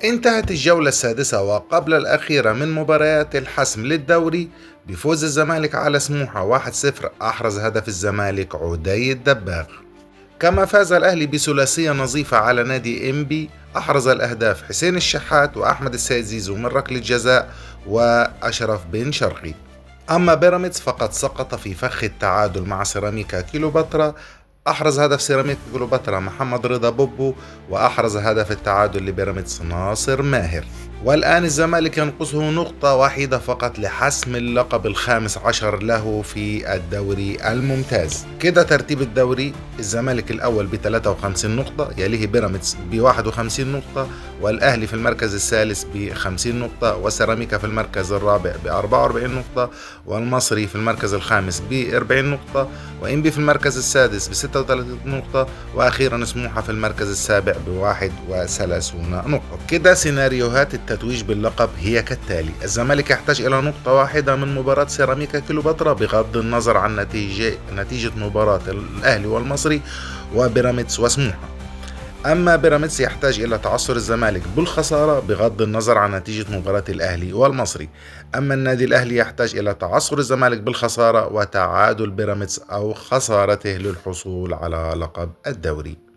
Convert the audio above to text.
انتهت الجولة السادسة وقبل الأخيرة من مباريات الحسم للدوري بفوز الزمالك على سموحة 1-0. أحرز هدف الزمالك عدي الدباغ. كما فاز الأهلي بثلاثية نظيفة على نادي إنبي، أحرز الأهداف حسين الشحات وأحمد السيد زيزو من ركلة جزاء وأشرف بن شرقي. أما بيراميدز فقد سقط في فخ التعادل مع سيراميكا كيلوباترا، أحرز هدف سيراميكا كليوباترا محمد رضا بوبو، وأحرز هدف التعادل لبيراميدز ناصر ماهر. والآن الزمالك ينقصه نقطة واحدة فقط لحسم اللقب الخامس عشر له في الدوري الممتاز. كده ترتيب الدوري: الزمالك الأول ب 53 نقطة، يليه بيراميدز ب 51 نقطة، والأهلي في المركز الثالث ب 50 نقطة، وسيراميكا في المركز الرابع ب 44 نقطة، والمصري في المركز الخامس ب 40 نقطة، وإنبي في المركز السادس ب 36 نقطة، وأخيرا سموحة في المركز السابع ب 31 نقطة. كده سيناريوهات التتويج باللقب هي كالتالي: الزمالك يحتاج إلى نقطة واحدة من مباراة سيراميكا كليوباترا بغض النظر عن نتيجة مباراة الأهلي والمصري وبيراميدز وسموحة. أما بيراميدز يحتاج إلى تعثر الزمالك بالخسارة بغض النظر عن نتيجة مباراة الأهلي والمصري. أما النادي الأهلي يحتاج إلى تعثر الزمالك بالخسارة وتعادل بيراميدز أو خسارته للحصول على لقب الدوري.